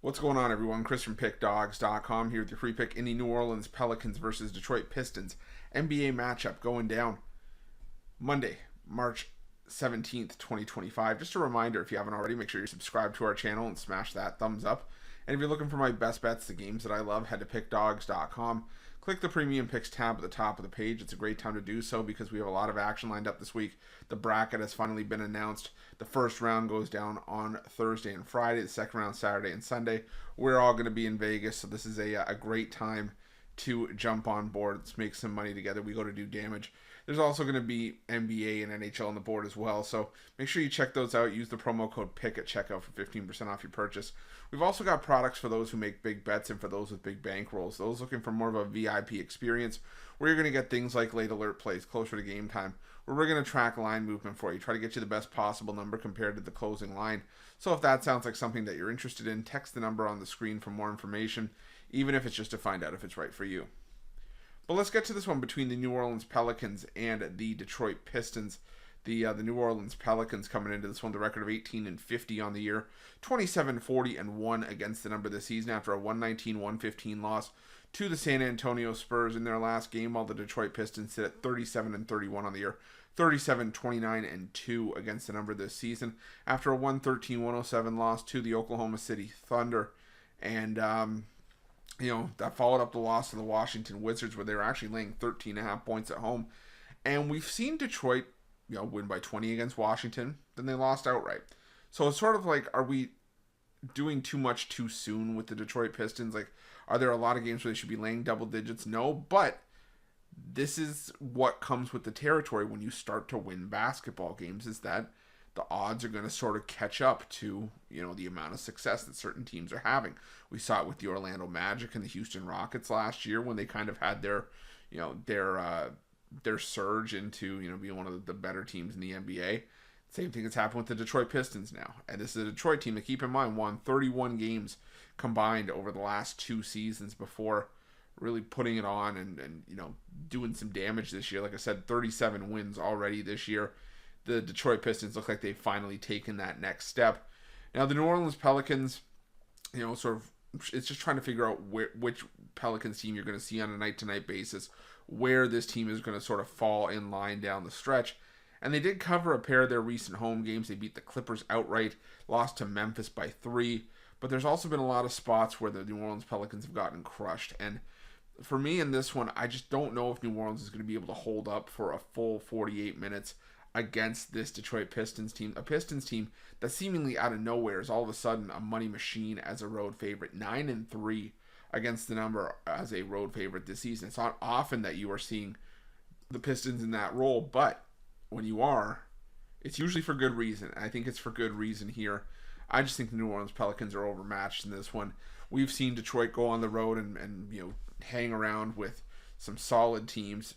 What's going on, everyone? Chris from Pickdawgz.com here with your free pick in the New Orleans Pelicans versus Detroit Pistons NBA matchup going down Monday, March 17th, 2025. Just a reminder, if you haven't already, make sure you're subscribed to our channel and smash that thumbs up. And if you're looking for my best bets, the games that I love, head to Pickdawgz.com. Click the Premium Picks tab at the top of the page. It's a great time to do so because we have a lot of action lined up this week. The bracket has finally been announced. The first round goes down on Thursday and Friday. The second round Saturday and Sunday. We're all going to be in Vegas, so this is a great time to jump on board. Let's make some money together. We go to do damage. There's also going to be NBA and NHL on the board as well, so make sure you check those out. Use the promo code PICK at checkout for 15% off your purchase. We've also got products for those who make big bets and for those with big bankrolls. Those looking for more of a VIP experience where you're going to get things like late alert plays closer to game time, where we're going to track line movement for you, try to get you the best possible number compared to the closing line. So if that sounds like something that you're interested in, text the number on the screen for more information, even if it's just to find out if it's right for you. But let's get to this one between the New Orleans Pelicans and the Detroit Pistons. The New Orleans Pelicans coming into this one, the record of 18-50 on the year, 27-40-1 against the number this season after a 119-115 loss to the San Antonio Spurs in their last game, while the Detroit Pistons sit at 37-31 on the year, 37-29-2 against the number this season after a 113-107 loss to the Oklahoma City Thunder. And that followed up the loss to the Washington Wizards, where they were actually laying 13.5 points at home. And we've seen Detroit, win by 20 against Washington, then they lost outright. So it's sort of like, are we doing too much too soon with the Detroit Pistons? Like, are there a lot of games where they should be laying double digits? No, but this is what comes with the territory when you start to win basketball games, is that the odds are going to sort of catch up to, the amount of success that certain teams are having. We saw it with the Orlando Magic and the Houston Rockets last year when they kind of had their surge into, being one of the better teams in the NBA. Same thing has happened with the Detroit Pistons now. And this is a Detroit team that, keep in mind, won 31 games combined over the last two seasons before really putting it on and doing some damage this year. Like I said, 37 wins already this year. The Detroit Pistons look like they've finally taken that next step. Now, the New Orleans Pelicans, it's just trying to figure out which Pelicans team you're going to see on a night-to-night basis, where this team is going to sort of fall in line down the stretch. And they did cover a pair of their recent home games. They beat the Clippers outright, lost to Memphis by 3. But there's also been a lot of spots where the New Orleans Pelicans have gotten crushed. And for me in this one, I just don't know if New Orleans is going to be able to hold up for a full 48 minutes against this Detroit Pistons team. A Pistons team that seemingly out of nowhere is all of a sudden a money machine as a road favorite. 9-3 against the number as a road favorite this season. It's not often that you are seeing the Pistons in that role, but when you are, it's usually for good reason. And I think it's for good reason here. I just think the New Orleans Pelicans are overmatched in this one. We've seen Detroit go on the road and hang around with some solid teams,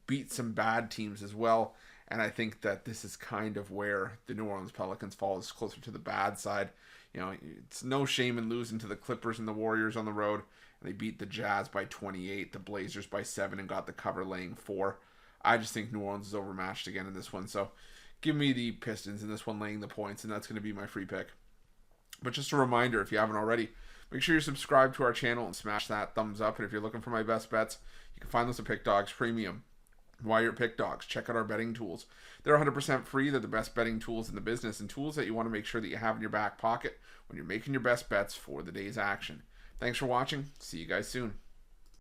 beat some bad teams as well. And I think that this is kind of where the New Orleans Pelicans falls closer to the bad side. It's no shame in losing to the Clippers and the Warriors on the road. And they beat the Jazz by 28, the Blazers by 7, and got the cover laying 4. I just think New Orleans is overmatched again in this one. So give me the Pistons in this one laying the points, and that's going to be my free pick. But just a reminder, if you haven't already, make sure you're subscribed to our channel and smash that thumbs up. And if you're looking for my best bets, you can find those at Pickdawgz Premium. While you're at Pickdawgz, check out our betting tools. They're 100% free. They're the best betting tools in the business, and tools that you want to make sure that you have in your back pocket when you're making your best bets for the day's action. Thanks for watching. See you guys soon.